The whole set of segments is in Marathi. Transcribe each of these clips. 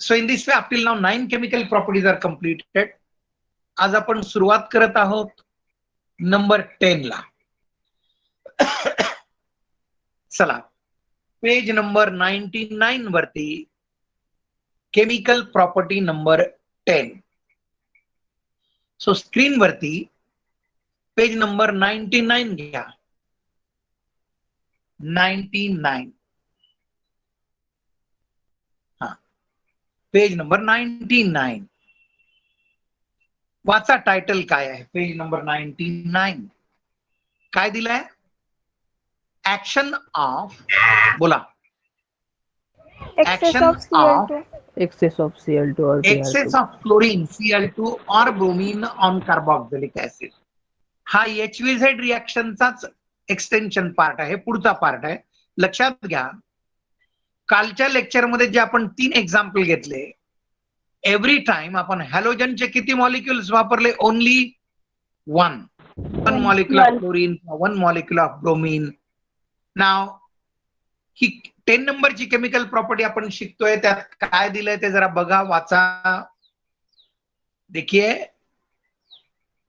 So in this way, up till now 9 chemical properties are completed. आज आपण सुरुवात करत आहोत नंबर 10 ला. चला पेज नंबर 99 वरती chemical property number 10. So screen वरती पेज नंबर 99 घ्या. 99 हा पेज नंबर 99. वाचा टायटल काय आहे पेज नंबर 99. काय दिलंय? ऍक्शन ऑफ, बोला. Excess of Cl2. Excess of Cl2 or Excess Br2. of chlorine Cl2 or bromine on carboxylic acid. हा HVZ रिएक्शनचाच एक्सटेन्शन पार्ट आहे, पुढचा पार्ट आहे. लक्षात घ्या, कालच्या लेक्चर मध्ये जे आपण 3 एक्झाम्पल घेतले, एव्हरी टाइम आपण हॅलोजनचे किती मॉलिक्युल्स वापरले? Only one molecule of chlorine, 1 molecule of bromine. नाव ही 10 नंबरची केमिकल प्रॉपर्टी आपण शिकतोय, त्यात काय दिलंय ते जरा बघा, वाचा. देखिए,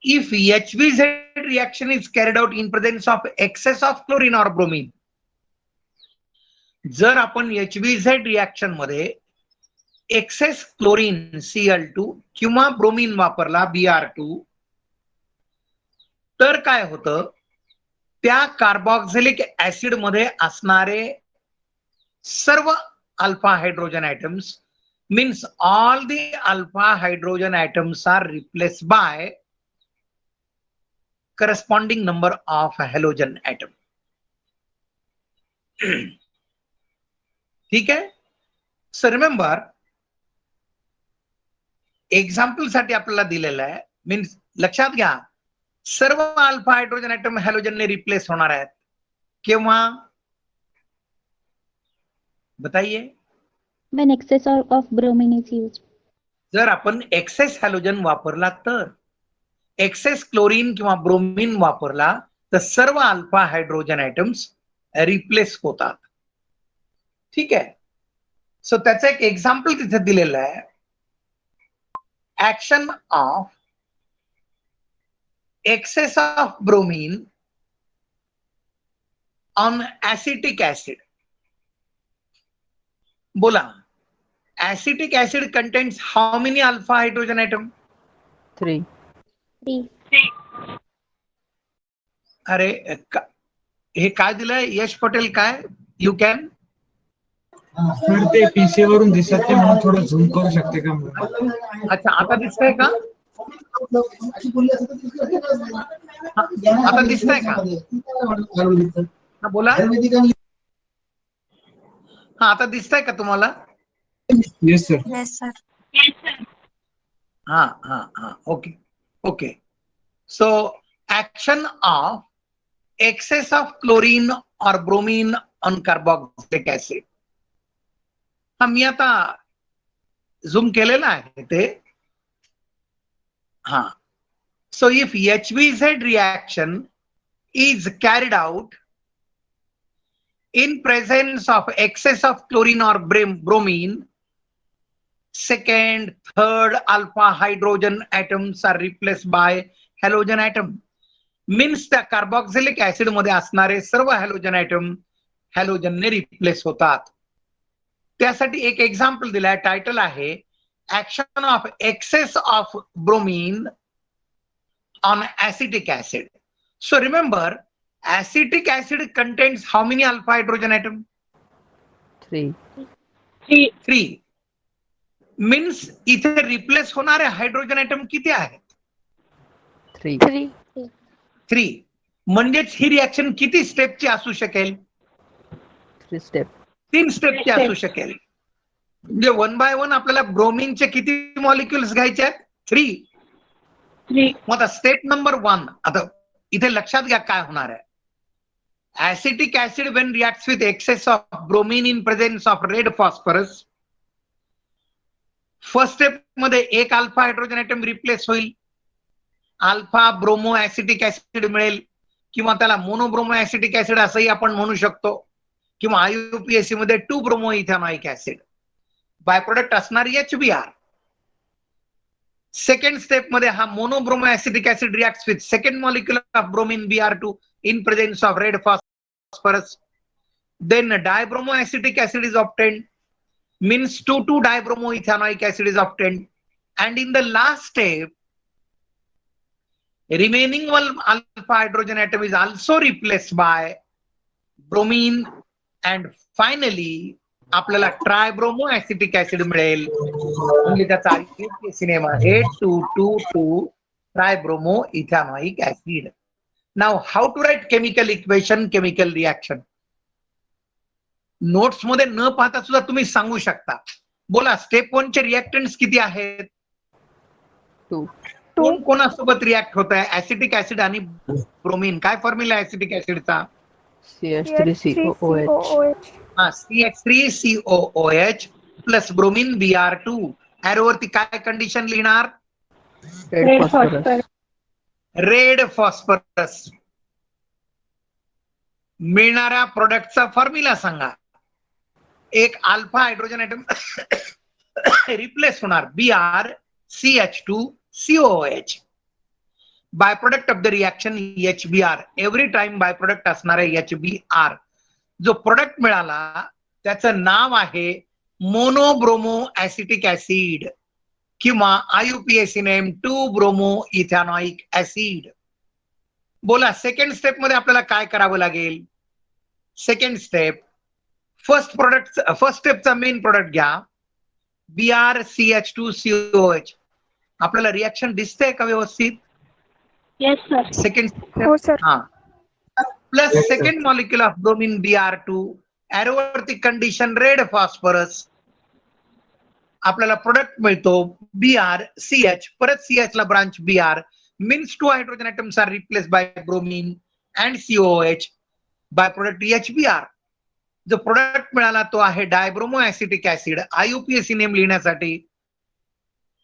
if HVZ reaction is carried out in presence of excess of chlorine or bromine, जर आपण HVZ रिएक्शन मध्ये एक्सेस क्लोरीन Cl2 किंवा ब्रोमीन वापरला Br2, तर काय होतं? त्या कार्बोक्सिलिक ऍसिड मध्ये असणारे सर्व alpha hydrogen atoms, means all the alpha hydrogen atoms are replaced by corresponding number of halogen atom. ठीक आहे. सो रिमेंबर, एक्झाम्पल साठी आपल्याला दिलेलं आहे, मीन्स लक्षात घ्या, सर्व अल्फा हायड्रोजन ऍटम हॅलोजनने रिप्लेस होणार आहेत. केव्हा? बताइए. When excess of bromine is used. जर आपण एक्सेस हॅलोजन वापरला तर. एक्सेस क्लोरीन किंवा ब्रोमीन वापरला तर सर्व अल्फा हायड्रोजन ऍटम्स रिप्लेस होतात. ठीक आहे. सो त्याचं एक एक्झाम्पल तिथे दिलेलं आहे. Action of excess of bromine on acetic acid. बोला, acetic acid contains how many alpha hydrogen atom? 3. 3. अरे हे काय दिलंय यश पटेल? काय यू कॅन? सर ते पीसी वरून दिसत नाही म्हणून थोडं झूम करू शकते का? अच्छा, आता दिसतंय का? आता दिसतंय का? हा बोला. हा आता दिसतंय का तुम्हाला? Yes sir. Yes, sir. हा हा हा okay okay. So action of excess of chlorine और ब्रोमीन ऑन कार्बोक्सिलिक ऍसिड. हा मी आता झूम केलेला आहे ते. हा. So if HVZ reaction is carried out in presence of excess of chlorine or bromine, second, third alpha hydrogen atoms are replaced by halogen atom. Means त्या कार्बोक्सिलिक ऍसिड मध्ये असणारे सर्व हॅलोजन ऍटम हॅलोजनने रिप्लेस होतात. त्यासाठी एक एक्झाम्पल दिलाय, टायटल आहे action of excess of bromine on acetic acid. So remember, acetic acid contains how many alpha hydrogen atom? 3. 3. Means इथे रिप्लेस होणारे हायड्रोजन ऍटम किती आहेत? 3. 3. 3. म्हणजेच ही रिएक्शन किती स्टेपची असू शकेल? 3 स्टेप. 3 स्टेपची असू शकेल. म्हणजे 1 बाय 1 आपल्याला ब्रोमीनचे किती मॉलिक्युल्स घ्यायचे आहेत? 3. मग आता स्टेप नंबर 1, आता इथे लक्षात घ्या काय होणार आहे. Acetic acid when reacts with access of bromine in presence of red phosphorus, first step मध्ये एक अल्फा हायड्रोजन ऍटम रिप्लेस होईल, अल्फा ब्रोमो ऍसिटिक ऍसिड मिळेल, किंवा त्याला मोनोब्रोमो ऍसिटिक ऍसिड असंही आपण म्हणू शकतो, किंवा IUPAC मध्ये 2 bromo ethanoic acid. By product असणार HBr. सेकंड स्टेप मध्ये हा monobromo acetic acid reacts with second molecule of bromine Br2 in presence of red phosphorus. Then dibromo acetic acid is obtained, means 2,2-dibromoethanoic acid is obtained, and in the last step, remaining one alpha hydrogen atom is also replaced by bromine, and finally आपल्याला ट्रायब्रोमो ऍसिटिक ऍसिड मिळेल. म्हणजे त्याचा सिनेमा आहे 2,2,2 tribromo ethanoic acid. Now how to write chemical equation, chemical reaction. Notes मध्ये न पाहता सुद्धा तुम्ही सांगू शकता. बोला स्टेप 1 चे रिएक्टंट्स किती आहेत? 2. कोण कोणासोबत रिॲक्ट होत आहे? ऍसिटिक ऍसिड आणि ब्रोमीन. काय फॉर्म्युला ऍसिटिक ऍसिडचा? CH3COOH. हा, CH3COOH प्लस ब्रोमीन Br2. ॲरोवरती काय कंडिशन लिहिणार? Red phosphorus. Red phosphorus. मिळणाऱ्या प्रोडक्टचा फॉर्म्युला सांगा. एक अल्फा हायड्रोजन ऍटम रिप्लेस होणार BrCH2COOH. By product of the reaction HBr. Every time by product असणार आहे HBr. जो प्रोडक्ट मिळाला त्याचं नाव आहे मोनोब्रोमो ऍसिटिक ऍसिड किंवा IUPAC name two bromo ethanoic acid. बोला सेकंड स्टेप मध्ये आपल्याला काय करावं लागेल? सेकंड स्टेप, फर्स्ट स्टेपचा मेन प्रोडक्ट घ्या BrCH2COOH. आपल्याला रिएक्शन दिसतंय का व्यवस्थित? Yes, sir. सेकंड हो सर. हा, plus second molecule of bromine Br2. ॲरोवरती कंडिशन रेड फॉस्फरस. आपल्याला प्रोडक्ट मिळतो BrCH, परत CH ला branch Br, means 2 hydrogen atoms are replace by bromine and COOH. By product HBr. जो प्रोडक्ट मिळाला तो आहे dibromo acetic acid. IUPAC name लिहिण्यासाठी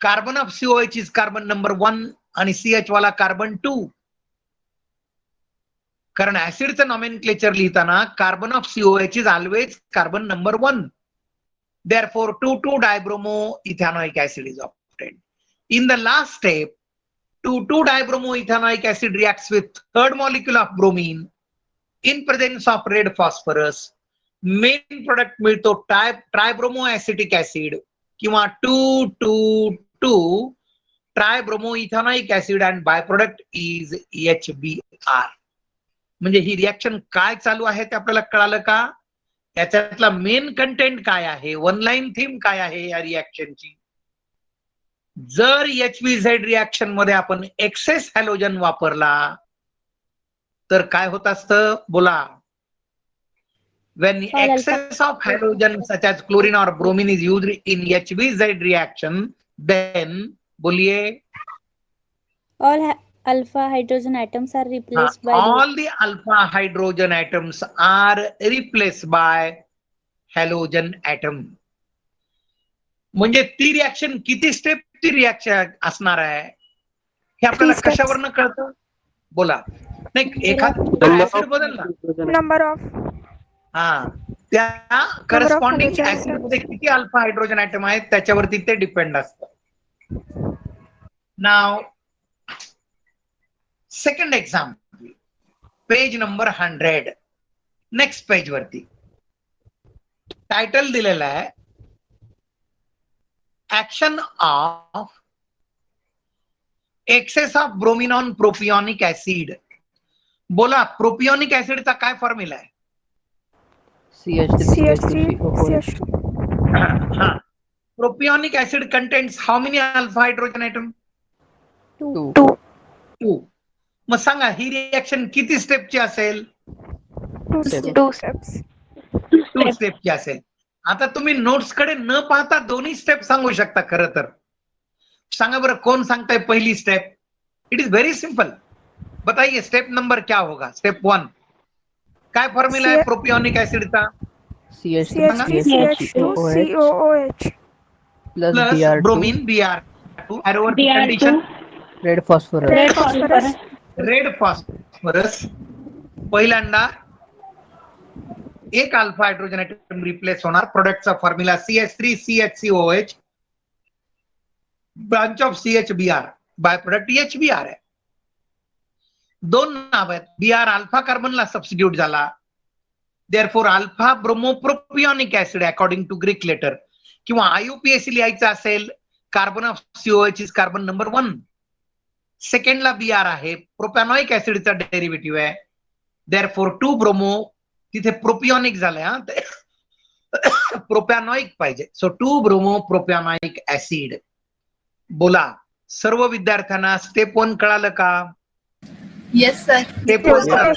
carbon of COH is carbon number 1 आणि CH वाला कार्बन 2. कारण ऍसिडचं नॉमेनक्लेचर लिहिताना carbon of COH is always carbon number 1. Therefore 2,2-dibromo ethanoic acid is obtained. In the last step, 2,2-dibromo ethanoic acid reacts with third molecule of bromine in presence of red phosphorus. Main product मिळतो ट्रायब्रोमो ऍसिटिक ऍसिड किंवा 2,2,2 tribromo ethanoic acid and by product is HBr. म्हणजे ही रिएक्शन काय चालू आहे ते आपल्याला कळालं का? त्याच्यातला मेन कंटेंट काय आहे? वन लाईन थीम काय आहे या रिएक्शनची? जर HBZ रिएक्शन मध्ये आपण एक्सेस हॅलोजन वापरला तर काय होत असतं? बोला. When excess of halogen such as chlorine or bromine is used in HBZ reaction, then बोलिए, All alpha hydrogen atoms are replaced by all the alpha hydrogen atoms are replaced by halogen atom. म्हणजे ती रिएक्शन किती स्टेप ती रिएक्शन असणार आहे हे आपल्याला कशावरनं कळतं? बोला. नाही, एखादा ऍसिड बदलला, नंबर ऑफ हा, त्या करस्पॉन्डिंग ऍसिड मध्ये किती अल्फा हायड्रोजन ऍटम आहेत त्याच्यावरती ते डिपेंड असतं. नाव second example, page number 100. Next page वरती टायटल दिलेला आहे action of excess of bromine on propionic acid. बोला प्रोपियोनिक ऍसिडचा काय फॉर्म्युला आहे? CH3CH2COOH. हा, propionic acid contains how many alpha hydrogen atom? 2. 2. मग सांगा ही रिएक्शन किती स्टेपची असेल? 2 steps. 2 स्टेपची असेल. आता तुम्ही नोट्स कडे न पाहता दोन्ही स्टेप सांगू शकता. खरं तर सांगा बरं, कोण सांगताय पहिली step? It is very simple. बताइए स्टेप नंबर क्या होगा? स्टेप 1 काय फॉर्म्युला आहे प्रोपियोनिक ऍसिडचा? CH3CH2COOH plus plus Br2 bromine Br2. ॲरोवरती condition red phosphorus. Red phosphorus. पहिल्यांदा एक अल्फा हायड्रोजन ऍटम रिप्लेस होणार. प्रोडक्टचा formula CH3CHCOH branch of CHBr, by product HBr आहे. दोन नाव आहेत. Br अल्फा कार्बनला सबस्टिट्यूट झाला. Therefore alpha bromopropionic acid according to Greek letter, किंवा IUPAC लिहायचं असेल carbon of COH is carbon number 1. सेकंडला Br आहे, प्रोपॅनॉइक ऍसिडचा डेरिव्हेटिव्ह आहे. देअरफॉर 2 ब्रोमो, तिथे प्रोपियोनिक झालंय हा, प्रोपॅनॉइक पाहिजे. So 2 bromo propanoic acid. बोला सर्व विद्यार्थ्यांना स्टेप 1 कळालं का? Yes sir. Step Yes, 1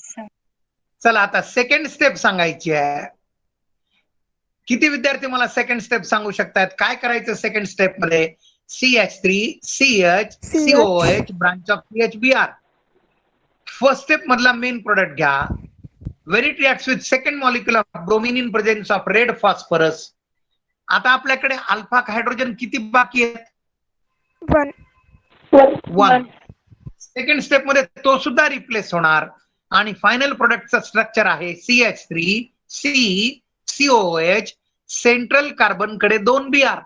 sir. चला आता सेकंड स्टेप सांगायची आहे. किती विद्यार्थी मला सेकंड स्टेप सांगू शकतात? काय करायचं सेकंड स्टेप मध्ये? CH3CHCOH branch of CHBr. First step मधला मेन प्रोडक्ट घ्या. when it reacts with second molecule of bromine in presence of red phosphorus. आता आपल्याकडे अल्फा हायड्रोजन किती बाकी आहेत? 1. सेकंड स्टेप मध्ये तो सुद्धा रिप्लेस होणार आणि फायनल प्रोडक्टचं स्ट्रक्चर आहे CH3CCOH, सेंट्रल कार्बन कडे 2 Br.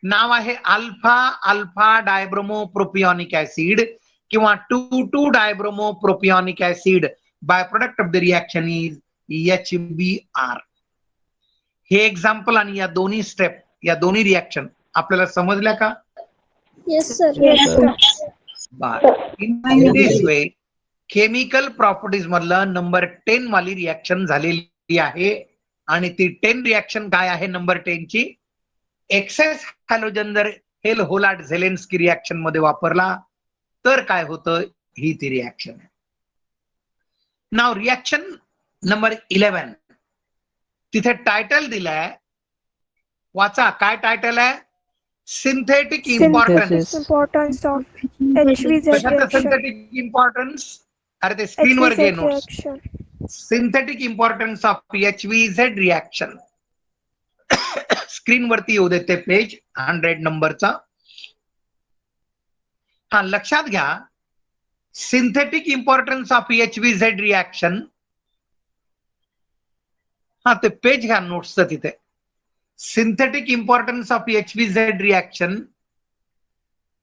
नाव आहे alpha alpha dibromo propionic acid किंवा 2,2 dibromo propionic acid. By product of the reaction is HBr. हे एक्झाम्पल आणि या दोन्ही स्टेप, या दोन्ही रिएक्शन आपल्याला समजल्या का? Yes sir. In this way chemical properties मधलं नंबर 10 वाली रिएक्शन झालेली आहे. आणि ती 10 रिएक्शन काय आहे? नंबर 10 ची एक्सेस हॅलोजन जर हेल होलार्ड झेलेन्स्की रिएक्शन मध्ये वापरला तर काय होतं, ही ती रिएक्शन आहे. नाव रिएक्शन नंबर 11, तिथे टायटल दिलाय, वाचा. काय टायटल आहे? Synthetic importance. Importance of HVZ reaction. Synthetic importance, अरे ते स्क्रीनवर घे HVZ notes. reaction. Synthetic importance of HVZ reaction. Screen वरती येऊ देते पेज 100 नंबरचा. हा लक्षात घ्या, synthetic importance of HVZ reaction. हा ते पेज घ्या नोट्सचं तिथे. Synthetic importance of HVZ reaction,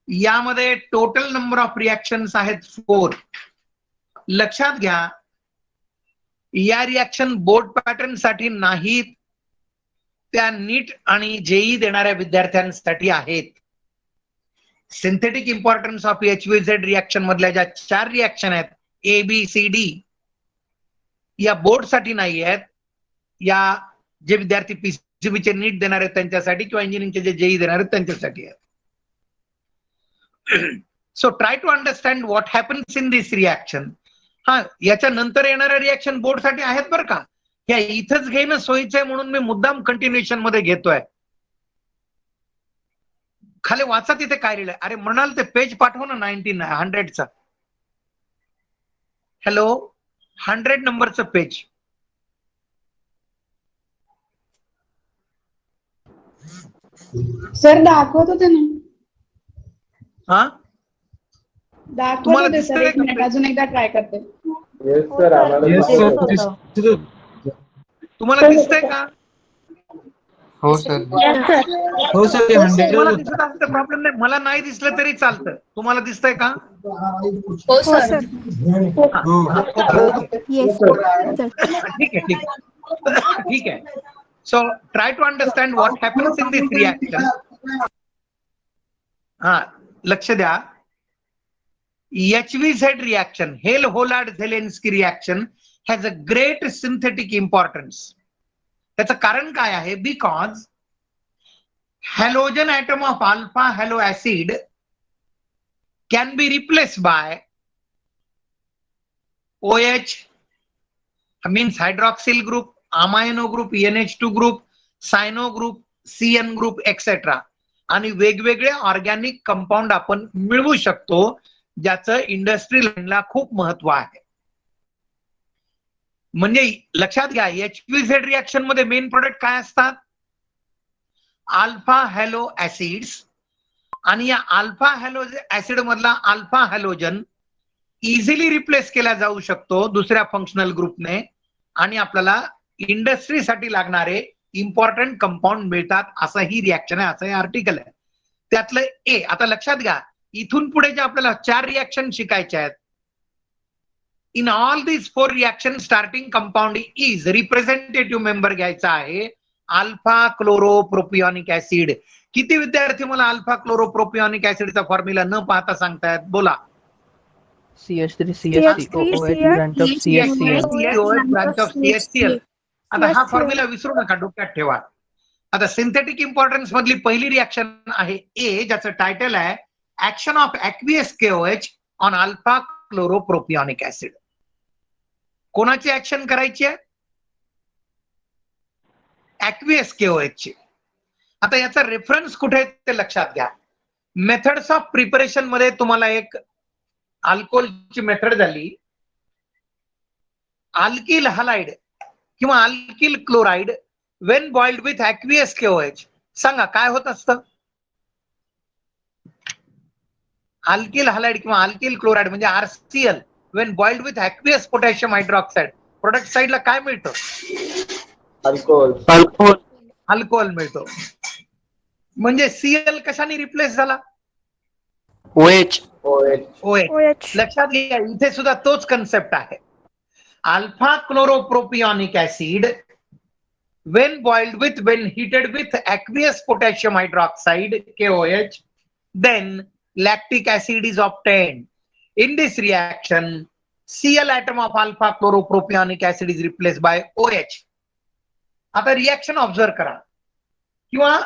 यामध्ये टोटल नंबर ऑफ रिएक्शन्स आहेत 4. लक्षात घ्या, या रिएक्शन बोर्ड पॅटर्न साठी नाहीत, त्या नीट आणि जेई देणाऱ्या विद्यार्थ्यांसाठी आहेत. Synthetic importance of HVZ reaction मधल्या ज्या 4 रिएक्शन आहेत ABCD, या बोर्ड साठी नाही आहेत. या जे विद्यार्थी PCBचे नीट देणार आहेत त्यांच्यासाठी किंवा इंजिनिअरिंगचे जे जेई देणार आहेत त्यांच्यासाठी आहेत. So try to understand what happens in this reaction. हा, याच्या नंतर येणाऱ्या रिएक्शन बोर्ड साठी आहेत बरं का. ह्या इथंच घेणं सोयीचं आहे म्हणून मी मुद्दाम कंटिन्युएशन मध्ये घेतोय. खाली वाचा तिथे काय लिहिलंय. अरे म्हणाल ते पेज पाठव ना 100चा. हॅलो, 100 नंबरचं पेज. सर दाखवत होते ना. हा, दाखवत तुम्हाला होते सर. दिसतंय एक मिनिट, का? अजून एकदा ट्राय करते. येस सर, तुम्हाला दिसतंय का? हो सर. हो सर, ते तुम्हाला 100 दिसत असेल तर प्रॉब्लेम नाही. मला नाही दिसलं तरी चालतं. तुम्हाला दिसतंय का? हो हो सर. sir. Yes. ठीक आहे, ठीक आहे. So try to understand what happens in this reaction. हा, लक्ष द्या. HVZ reaction, Hell Volhard Zelinsky reaction, has a great synthetic importance. त्याचं कारण काय आहे? Because halogen atom of alpha halo acid can be replace by OH, means hydroxyl group, amino group, NH2 group, cyano group, CN group etcetera. आणि वेगवेगळे ऑर्गॅनिक कंपाऊंड आपण मिळवू शकतो, ज्याचं इंडस्ट्री लाईनला खूप महत्व आहे. म्हणजे लक्षात घ्या, HVZ रिएक्शन मध्ये मेन प्रोडक्ट काय असतात? Alpha hello acids. आणि या अल्फा हॅलो ऍसिड मधला अल्फा हॅलोजन इझिली रिप्लेस केला जाऊ शकतो दुसऱ्या फंक्शनल ग्रुपने. आणि आपल्याला इंडस्ट्रीसाठी लागणारे इम्पॉर्टंट कंपाऊंड मिळतात, असं ही रिॲक्शन आहे, असं हे आर्टिकल आहे. त्यातलं ए. आता लक्षात घ्या, इथून पुढे जे आपल्याला 4 रिॲक्शन शिकायच्या आहेत, in all these 4 reaction starting compound is representative member घ्यायचा आहे अल्फा क्लोरोप्रोपिऑनिक ऍसिड. किती विद्यार्थी मला अल्फा क्लोरोप्रोपिऑनिक ऍसिडचा फॉर्म्युला न पाहता सांगतायत? बोला. CH3 CH3OH branch of CHCl. Branch of CHCl. आता हा फॉर्म्युला विसरू नका, डोक्यात ठेवा. आता सिंथेटिक इम्पॉर्टन्स मधली पहिली रिॲक्शन आहे ए, ज्याचं टायटल आहे action of aqueous KOH on alpha chloropropionic acid. कोणाची ऍक्शन करायची आहे? ऍक्वियस KOH ची. आता याचा रेफरन्स कुठे आहे ते लक्षात घ्या. मेथड्स ऑफ प्रिपरेशन मध्ये तुम्हाला एक अल्कोहोलची मेथड झाली, अल्किल हलाइड किंवा alkyl chloride when boiled with aqueous KOH. सांगा काय होत असतं? अल्किल हलाइड किंवा अल्किल क्लोराइड म्हणजे RCl when boiled with aqueous potassium hydroxide. Product साइडला काय मिळतं? अल्कोहोल मिळतो. म्हणजे Cl कशाने रिप्लेस झाला? OH. OH. लक्षात घ्या, इथे सुद्धा तोच कन्सेप्ट आहे. Alpha chloropropionic acid when boiled with, when heated with aqueous potassium hydroxide KOH, then lactic acid is obtained. In this reaction, Cl atom of alpha chloropropionic acid is replaced by OH. आता रिएक्शन ऑब्झर्व करा किंवा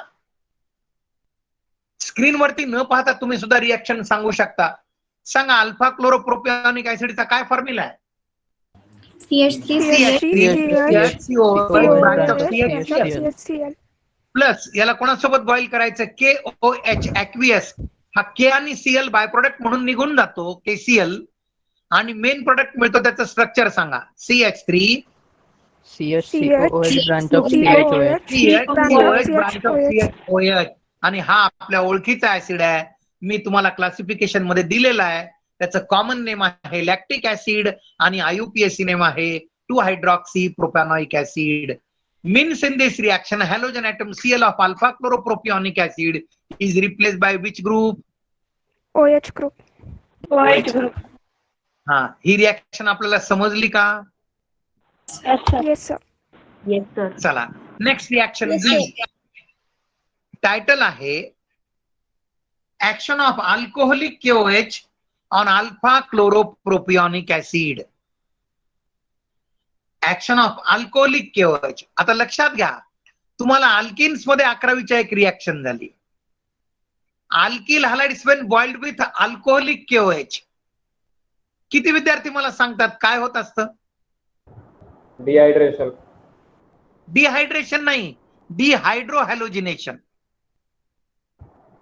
स्क्रीनवरती न पाहता तुम्ही सुद्धा रिएक्शन सांगू शकता. सांगा अल्फा क्लोरोप्रोपिऑनिक ऍसिडचा काय फॉर्म्युला आहे? प्लस याला कोणासोबत बॉईल करायचं? KOH ऍक्वियस. हा के आणि Cl बाय प्रोडक्ट म्हणून निघून जातो, KCl, आणि मेन प्रोडक्ट मिळतो. त्याचं स्ट्रक्चर सांगा. CH3 CHCOOH branch of CHOH. Branch of CHOH. आणि हा आपल्या ओळखीचा ऍसिड आहे, मी तुम्हाला क्लासिफिकेशन मध्ये दिलेला आहे. त्याचं कॉमन नेम आहे लॅक्टिक ऍसिड आणि IUPAC नेम आहे two hydroxy propanoic acid. Means in this reaction halogen atom Cl of alpha chloropropionic acid is replaced by which group? OH group. हा, ही रिएक्शन आपल्याला समजली का? Yes sir. चला नेक्स्ट रिएक्शन बी. टायटल आहे action of alcoholic KOH on alpha chloropropionic acid. Action of alcoholic KOH. आता लक्षात घ्या, तुम्हाला अल्किन्स मध्ये 11वीच्या एक रिएक्शन झाली. Alkyl halides when boiled with alcoholic KOH. किती विद्यार्थी मला सांगतात काय होत असतं? डिहायड्रेशन नाही, डिहायड्रोहॅलोजिनेशन.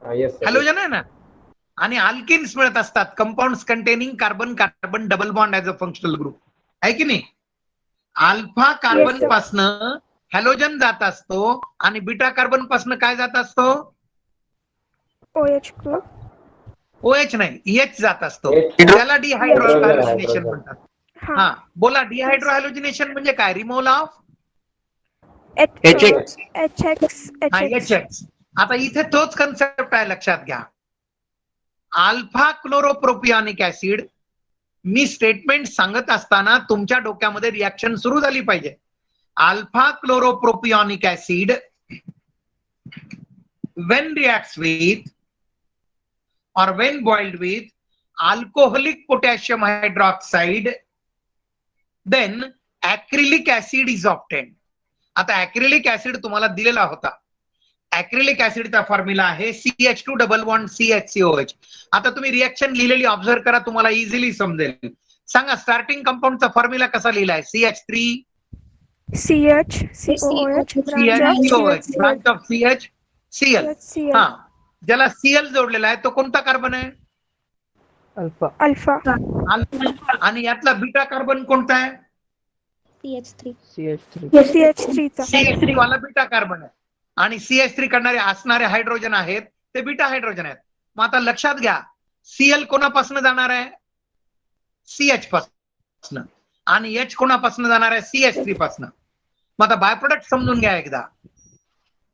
हॅलोजन आहे ना, आणि अल्किन्स मिळत असतात, compounds containing carbon carbon double bond as a functional group, आहे की नाही? अल्फा कार्बन पासनं हॅलोजन जात असतो आणि बीटा कार्बन पासनं काय जात असतो? OH group. OH नाही, H जात असतो. त्याला डिहायड्रोहॅलोजिनेशन म्हणतात. हा, बोला डिहायड्रोहॅलोजिनेशन म्हणजे काय? Removal of HX. आता इथे तोच कन्सेप्ट आहे, लक्षात घ्या. अल्फा क्लोरोप्रोपिऑनिक ऍसिड, मी स्टेटमेंट सांगत असताना तुमच्या डोक्यामध्ये रिएक्शन सुरू झाली पाहिजे. Alpha chloropropionic acid when reacts with or when boiled with alcoholic potassium hydroxide, then acrylic acid is obtained. आता ऍक्रिलिक ऍसिड तुम्हाला दिलेला होता. ऍक्रिलिक ऍसिडचा फॉर्म्युला आहे CH2 डबल बॉन्ड CHCOH. आता तुम्ही रिएक्शन लिहिलेली ऑब्झर्व करा, तुम्हाला इझिली समजेल. सांगा स्टार्टिंग कंपाऊंडचा फॉर्म्युला कसा लिहिलाय? CH3 CHCOH branch of CHCl. हा, ज्याला Cl जोडलेला आहे तो कोणता कार्बन आहे? अल्फा. आणि यातला बीटा कार्बन कोणता आहे? CH3 वाला बीटा कार्बन आहे. आणि CH3 करणारे असणारे हायड्रोजन आहेत ते बीटा हायड्रोजन आहेत. मग आता लक्षात घ्या, Cl कोणापासून जाणार आहे? CH पासून. आणि H कोणापासून जाणार आहे? CH3 पासून. मग आता बाय प्रोडक्ट समजून घ्या एकदा.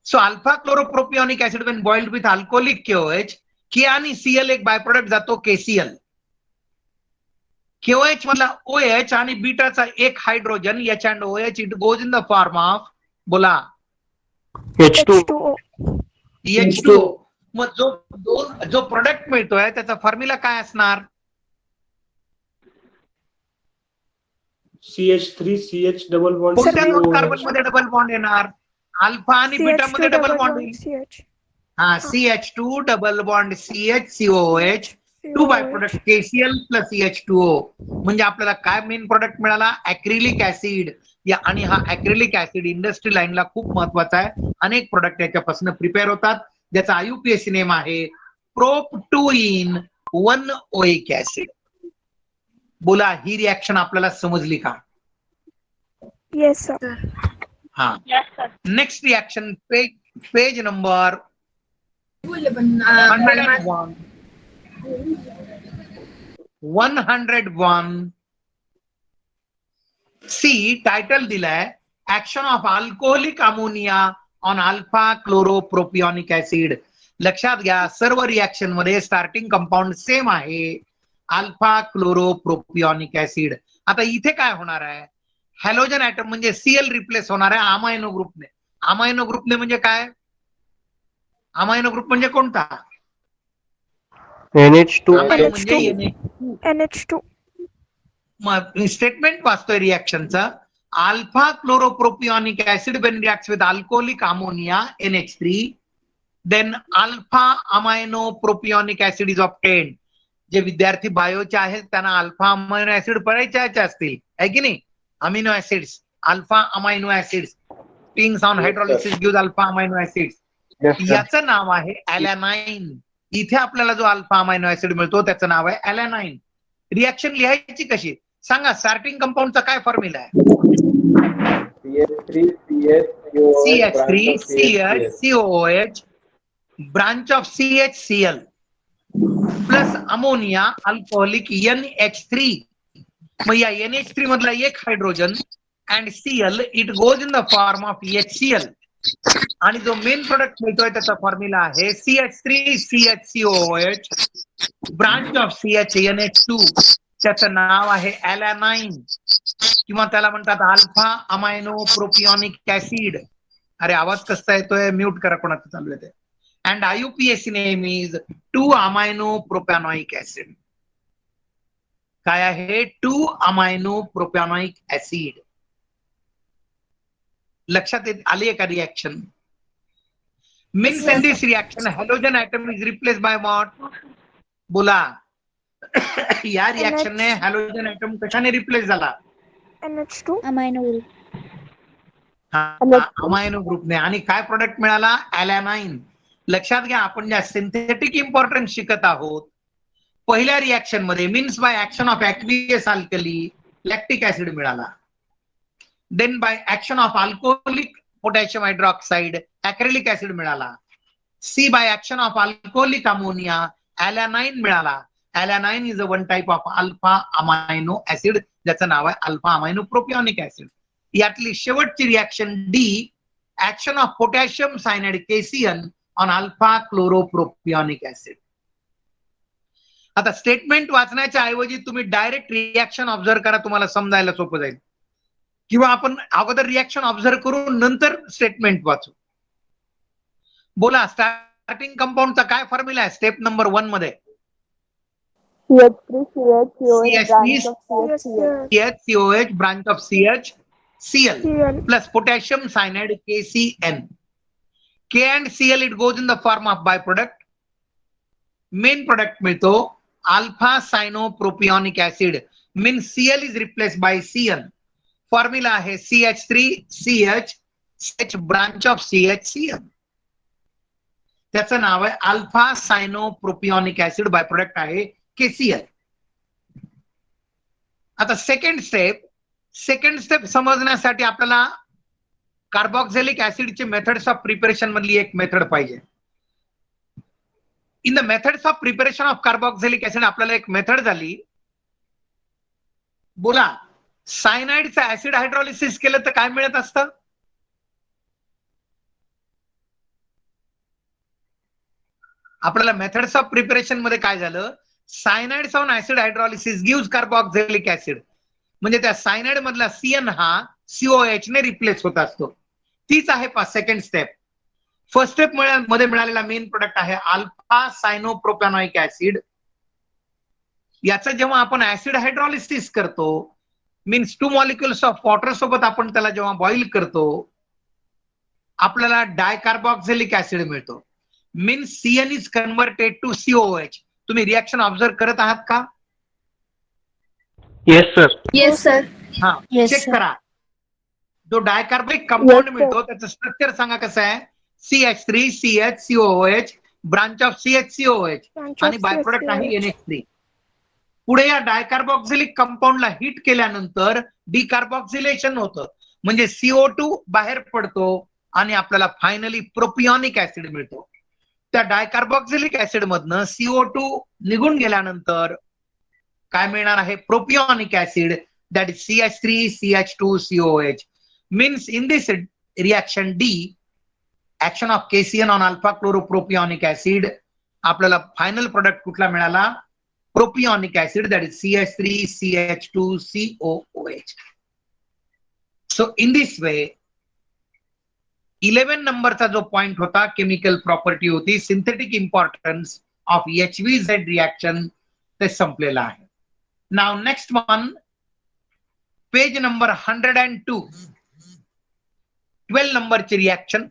So alpha chloropropionic acid when boiled with alcoholic KOH, K आणि Cl एक बाय प्रोडक्ट जातो KCl. KOH मधला OH आणि बीटाचा एक hydrogen H and OH, it goes in the form of, बोला, H2O. H2O. मग जो प्रोडक्ट मिळतोय त्याचा फॉर्म्युला काय असणार? CH3 CH डबल बॉन्ड कोणत्या दोन COOH. कार्बन मध्ये डबल बॉन्ड येणार? अल्फा आणि बीटा मध्ये CH2 double double bond bond येईल. CH. हा, CH2 double bond CH COOH, two byproduct KCl plus CH2O. म्हणजे आपल्याला काय मेन प्रोडक्ट मिळाला? Acrylic acid. आणि हा ऍक्रिलिक ऍसिड इंडस्ट्री लाईनला खूप महत्वाचा आहे. अनेक प्रोडक्ट याच्यापासून प्रिपेअर होतात, ज्याचा IUPAC नेम आहे प्रोप 2 in 1 ओइक ऍसिड. बोला, ही रिॲक्शन आपल्याला समजली का? Yes sir. हा. Next reaction, page number 101. C title दिलाय action of alcoholic ammonia on alpha chloropropionic acid. लक्षात घ्या, सर्व रिॲक्शन मध्ये स्टार्टिंग कंपाऊंड सेम आहे, अल्फा क्लोरोप्रोपिओनिक ऍसिड. आता इथे काय होणार आहे? हॅलोजन ऍटम म्हणजे Cl रिप्लेस होणार आहे अमायनो ग्रुपने. अमायनो ग्रुपने म्हणजे काय? अमायनो ग्रुप म्हणजे कोणता? NH2. अमायनो म्हणजे NH2. मग स्टेटमेंट वाचतोय रिॲक्शनचा. Alpha chloropropionic acid when reacts with alcoholic ammonia NH3, then alpha amino propionic acid is obtained. जे विद्यार्थी बायोचे आहेत त्यांना अल्फा अमायनो ऍसिड पळायचे असतील, आहे की नाही? Amino acids, alpha amino acids, टिंग्स on hydrolysis gives alpha amino acids. याचं नाव आहे ॲलॅनाइन. इथे आपल्याला जो अल्फा अमायनो ऍसिड मिळतो त्याचं नाव आहे ॲलॅनाइन. रिॲक्शन लिहायची कशी सांगा? स्टार्टिंग कंपाऊंडचा काय फॉर्म्युला आहे? CH3 CH COOH branch of CHCl plus ammonia alcoholic NH3. मग या NH3 मधला एक hydrogen and Cl, it goes in the form of HCl. आणि जो मेन प्रोडक्ट मिळतोय त्याचा फॉर्म्युला आहे CH3 CHCOOH branch of CHNH2. त्याचं नाव आहे ॲलॅनाइन, किंवा त्याला म्हणतात अल्फा अमायनो प्रोपिओनिक ऍसिड. अरे आवाज कसा येतोय? म्यूट करा कोणाचं चालू आहे ते. And IUPAC name is 2 amino propanoic acid. काय आहे? 2 अमायनो प्रोपॅनॉइक ऍसिड. लक्षात आली का reaction? Means in this reaction halogen atom is replace by what? बोला. या रिॲक्शनने हॅलोजन ऍटम कशाने रिप्लेस झाला? NH2. Amino group. अमायनो ग्रुपने. आणि काय प्रोडक्ट मिळाला? ॲलॅनाइन. लक्षात घ्या, आपण ज्या सिंथेटिक इम्पॉर्टन्स शिकत आहोत, पहिल्या रिॲक्शन मध्ये means by action of aqueous alkali lactic acid मिळाला. Then by action of alcoholic potassium hydroxide acrylic acid मिळाला. C by action of alcoholic ammonia alanine मिळाला. Alanine is a one type of alpha amino acid, ज्याचं नाव आहे अल्फा अमायनो प्रोपिओनिक ऍसिड. यातली शेवटची reaction D, action of potassium cyanide KCl on alpha chloropropionic acid. आता स्टेटमेंट वाचण्याच्या ऐवजी तुम्ही डायरेक्ट रिॲक्शन ऑब्झर्व करा, तुम्हाला समजायला सोपं जाईल. किंवा आपण अगोदर रिॲक्शन ऑब्झर्व करून नंतर स्टेटमेंट वाचू. बोला, स्टार्टिंग कंपाऊंडचा काय फॉर्म्युला आहे स्टेप नंबर 1 मध्ये? CH3COH branch of CHCl plus potassium cyanide KCN. K and Cl, it goes in the form of byproduct. Main product मिळतो alpha cyanopropionic acid. Means Cl is replaced by Cn. Formula आहे CH3CH branch of CHCl. त्याचं नाव आहे अल्फा सायनोप्रोपिओनिक ऍसिड, बाय प्रोडक्ट आहे KCl. आता सेकंड स्टेप समजण्यासाठी आपल्याला कार्बोक्झिलिक ऍसिडचे मेथड्स ऑफ प्रिपरेशन मधली एक मेथड पाहिजे. In the methods of preparation of carboxylic acid आपल्याला एक मेथड झाली. बोला, सायनाइडचं ऍसिड हायड्रॉलिसिस केलं तर काय मिळत असतं? आपल्याला मेथड्स ऑफ प्रिपरेशन मध्ये काय झालं, cyanides on acid hydrolysis gives carboxylic acid, म्हणजे त्या सायनाइड मधला CN हा COH ने रिप्लेस होत असतो. तीच आहे सेकंड स्टेप. फर्स्ट स्टेप मध्ये मिळालेला मेन प्रोडक्ट आहे अल्फा सायनोप्रोपॅनॉइक ऍसिड. याचं जेव्हा आपण ऍसिड हायड्रॉलिसिस करतो, मीन्स 2 मॉलिक्युल्स ऑफ वॉटर सोबत आपण त्याला जेव्हा बॉईल करतो, आपल्याला डायकार्बोक्झिलिक ऍसिड मिळतो. Means CN is converted to COH. तुम्ही रिएक्शन ऑब्झर्व करत आहात का? Yes sir. Yes sir. हा, चेक करा. जो डायकार्बोनिक कंपाऊंड मिळतो त्याचं स्ट्रक्चर सांगा कसं आहे. CH3 CH COOH, branch of CH COH आणि बाय प्रोडक्ट आहे NH3. पुढे या डायकार्बोक्झिलिक कंपाऊंडला हिट केल्यानंतर डिकार्बोक्झिलेशन होतं, म्हणजे CO2 बाहेर पडतो आणि आपल्याला फायनली प्रोपिऑनिक ऍसिड मिळतो. त्या डायकार्बोक्झिलिक ऍसिड मधनं CO2 निघून गेल्यानंतर काय मिळणार आहे? Propionic acid, that is CH3 CH2 COH. Means in this reaction D, action of KCN on alpha chloropropionic acid, आपल्याला फायनल प्रोडक्ट कुठला मिळाला? Propionic acid, that is CH3 CH2 COOH. So in this way 11 नंबरचा जो पॉइंट होता केमिकल प्रॉपर्टी होती synthetic importance of HVZ reaction, ते संपलेला आहे. Now next one, page number 102, 12 नंबरची रिएक्शन.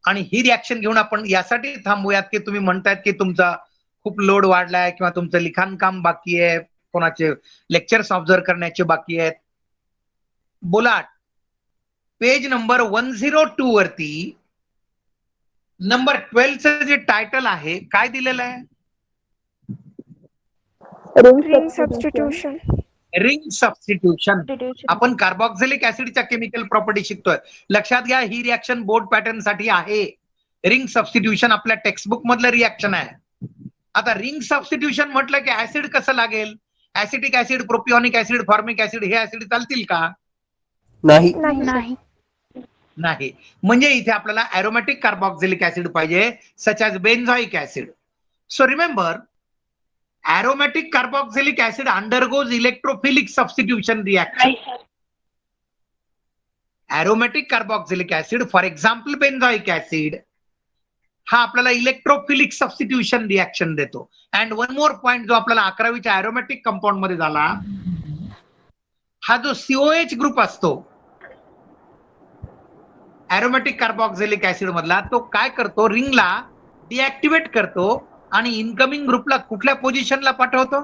आणि ही रिएक्शन घेऊन आपण यासाठी थांबूयात की तुम्ही म्हणतायत की तुमचा खूप लोड वाढलाय किंवा तुमचं लिखाण काम बाकी आहे, कोणाचे लेक्चर्स ऑब्झर्व करण्याचे बाकी आहेत. बोला, पेज नंबर 102 वरती नंबर 12चं जे टायटल आहे काय दिलेलं आहे? Ring substitution. Ring substitution. आपण कार्बोक्झिलिक ऍसिडच्या केमिकल प्रॉपर्टी शिकतोय. लक्षात घ्या, ही रिएक्शन बोर्ड पॅटर्न साठी आहे. रिंग सबस्टिट्यूशन आपल्या टेक्स्टबुक मधलं रिएक्शन आहे. आता रिंग सबस्टिट्यूशन म्हटलं की ऍसिड कसं लागेल? Acetic acid, propionic acid, formic acid हे ऍसिड चालतील का? नाही. नाही. म्हणजे इथे आपल्याला अरोमॅटिक कार्बोक्झिलिक ऍसिड पाहिजे, such as benzoic acid. So remember, aromatic carboxylic acid undergoes electrophilic substitution reaction. Aromatic carboxylic acid, for example benzoic acid, हा आपल्याला इलेक्ट्रोफिलिक सबस्टिट्यूशन रिएक्शन देतो. अँड वन मोर पॉइंट जो आपल्याला 11वीच्या अरोमॅटिक कंपाऊंड मध्ये झाला, हा जो COH ग्रुप असतो अरोमॅटिक कार्बोक्झिलिक ऍसिड मधला, तो काय करतो? रिंगला डिऍक्टिव्हेट करतो आणि इनकमिंग ग्रुपला कुठल्या पोझिशनला पाठवतो?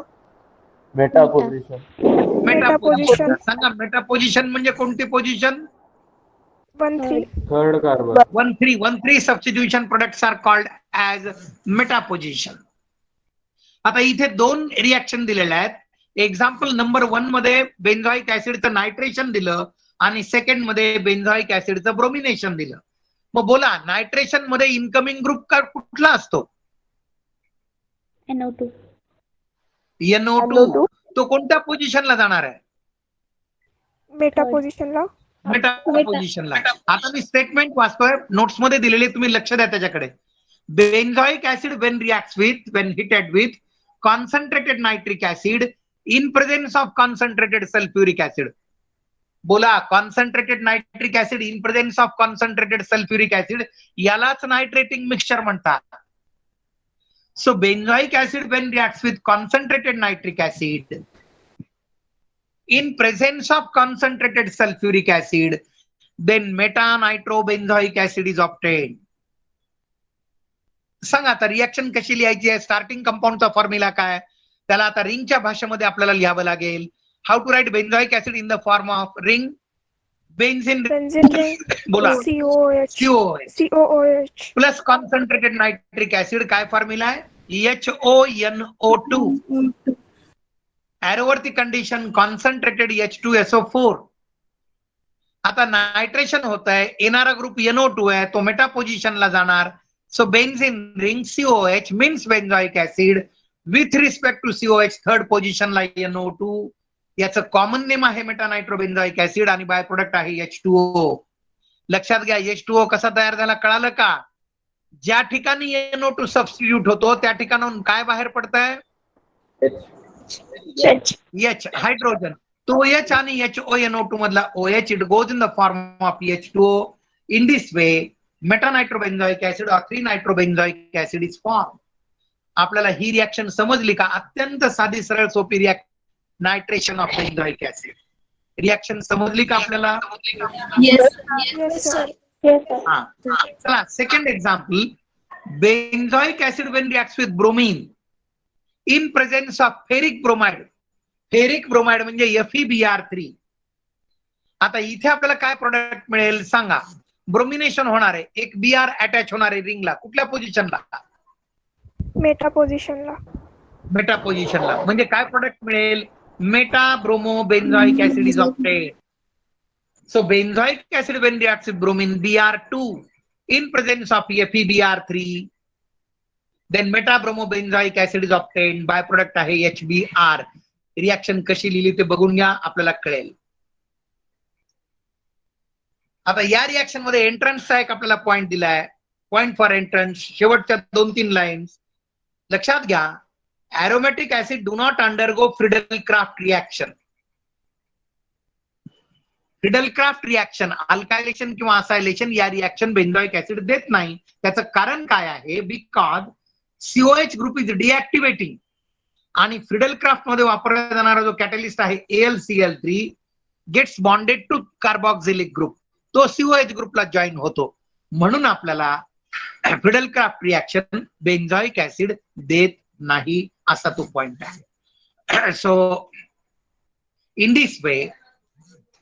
Meta position. Meta Metaposition. Position. सांगा, मेटा पोझिशन म्हणजे कोणती position? 1-3. Third carbon. 1,3 substitution products are called as meta position. आता इथे 2 रिएक्शन दिलेल्या आहेत. एक्झाम्पल नंबर 1 मध्ये बेन्झॉइक ऍसिडचं नायट्रेशन दिलं आणि सेकंड मध्ये बेन्झॉइक ऍसिडचं ब्रोमिनेशन दिलं. मग बोला, नायट्रेशन मध्ये इनकमिंग ग्रुप कुठला असतो? NO2. NO2. तो कोणत्या पोझिशनला जाणार आहे? Metaposition. मेटा पोझिशनला. आता मी स्टेटमेंट वाचतोय, नोट्स मध्ये दिलेले, तुम्ही लक्ष द्या त्याच्याकडे. Benzoic acid when reacts with, when heated with concentrated nitric acid in presence of concentrated sulfuric acid. बोला, concentrated nitric acid in presence of concentrated sulphuric acid, यालाच नायट्रेटिंग मिक्सचर म्हणतात. So benzoic acid when reacts with concentrated nitric acid in presence of concentrated sulfuric acid, then meta-nitrobenzoic acid is obtained. सांगा आता रिएक्शन कशी लिहायची आहे? स्टार्टिंग कंपाऊंडचा फॉर्म्युला काय? त्याला आता रिंगच्या भाषेमध्ये आपल्याला लिहावं लागेल. How to write benzoic acid in the form of ring? Benzene ring. बोला, COOH. COOH. Plus concentrated nitric acid. काय फॉर्म्युला आहे? HONO2. एरोवरती कंडिशन कॉन्सन्ट्रेटेड H2SO4. आता नायट्रेशन होत आहे, येणारा ग्रुप NO2 आहे, तो मेटा पोझिशनला जाणार. So benzene ring COH means benzoic acid with respect to COH third पोझिशनला NO2 याचं कॉमन नेम आहे मेटानायट्रोबेन्झॉइक ऍसिड आणि बाय प्रोडक्ट आहे H2O. लक्षात घ्या H2O कसा तयार झाला कळालं का? ज्या ठिकाणी NO2 सबस्टिट्यूट होतो त्या ठिकाणाहून काय बाहेर पडतंय? H hydrogen. तो H आणि HONO2 मधला OH it goes in the form of H2O. In this way metanitrobenzoic acid और 3-नायट्रोबेन्झॉइक ऍसिड इज फॉर्म. आपल्याला ही रिएक्शन समजली का? अत्यंत साधी सरळ सोपी reaction, nitration of benzoic acid. Reaction समजली का आपल्याला? Yes. Yes, sir. हा. चला second example. Benzoic acid when reacts with bromine in presence of ferric bromide. Ferric bromide म्हणजे FeBr3. आता इथे आपल्याला काय प्रोडक्ट मिळेल सांगा? ब्रोमिनेशन होणार आहे, एक Br अटॅच होणार आहे रिंगला. कुठल्या पोझिशनला? मेटा पोझिशनला. मेटा पोझिशनला. म्हणजे काय प्रोडक्ट मिळेल? Meta bromo benzoic acid is obtained. So benzoic acid when reacts with bromine Br2 in presence of FeBr3, then metabromobenzoic acid is obtained. Byproduct आहे HBr. रिएक्शन कशी लिहिली ते बघून घ्या, आपल्याला कळेल. आता या रिएक्शन मध्ये एंट्रन्सचा एक आपल्याला पॉइंट दिलाय. पॉइंट फॉर एंट्रन्स शेवटच्या 2-3 लाईन्स लक्षात घ्या. aromatic acid do not undergo Friedel-Crafts reaction. Friedel Craft reaction, alkylation किंवा असायलेशन या रिएक्शन बेन्झॉइक ऍसिड देत नाही. त्याचं कारण काय आहे? Because COH group is deactivating आणि फ्रिडल-क्राफ्ट मध्ये वापरला जाणारा जो कॅटलिस्ट आहे AlCl3 gets bonded to carboxylic group. तो COH ग्रुपला जॉईन होतो. म्हणून आपल्याला फ्रिडल-क्राफ्ट रिएक्शन बेन्झॉइक ऍसिड देत नाही असा तो पॉइंट आहे. सो इन दिस वे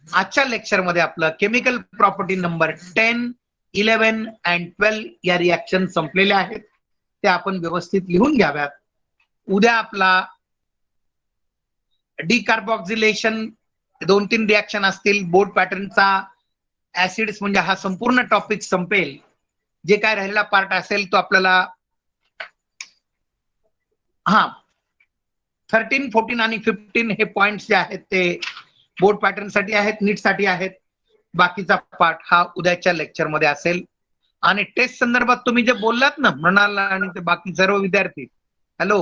आजच्या लेक्चर मध्ये आपलं केमिकल प्रॉपर्टी नंबर 10, 11 and 12 या रिएक्शन संपलेल्या आहेत. त्या आपण व्यवस्थित लिहून घ्याव्यात. उद्या आपला डिकार्बॉक्झिलेशन 2-3 रिएक्शन असतील. बोर्ड पॅटर्नचा ऍसिड्स म्हणजे हा संपूर्ण टॉपिक संपेल. जे काय राहिलेला पार्ट असेल तो आपल्याला 13, 14 आणि 15 हे पॉइंट्स जे आहेत ते बोर्ड पॅटर्न साठी आहेत, नीट साठी आहेत. बाकीचा पार्ट हा उद्याच्या लेक्चर मध्ये असेल. आणि टेस्ट संदर्भात तुम्ही जे बोललात ना मृणाल आणि ते बाकी सर्व विद्यार्थी, हॅलो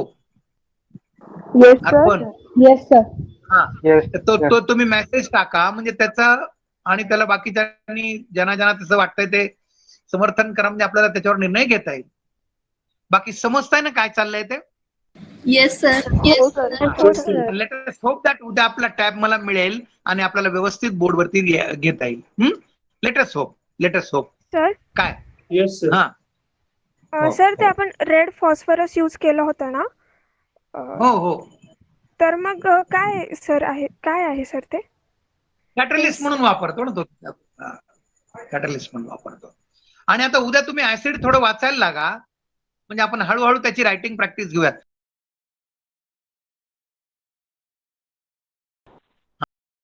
अर्पण, तो तुम्ही मेसेज टाका म्हणजे त्याचा आणि त्याला बाकीच्यांनी ज्यांना तसं वाटतंय ते समर्थन करा म्हणजे आपल्याला त्याच्यावर निर्णय घेता येईल. बाकी समजताय ना काय चाललंय ते? Yes, sir. Let us hope that उद्या आपला टॅब मला मिळेल आणि आपल्याला व्यवस्थित बोर्डवरती घेता येईल. Let us hope. सर काय? Yes, sir. हा. सर ते आपण रेड फॉस्फरस यूज केलं होतं ना? हो. तर मग काय सर आहे, काय आहे सर ते? कॅटलिस्ट म्हणून वापरतो ना तो. कॅटलिस्ट म्हणून वापरतो. आणि आता उद्या तुम्ही ऍसिड थोडं वाचायला लागा म्हणजे आपण हळूहळू त्याची रायटिंग प्रॅक्टिस घेऊयात.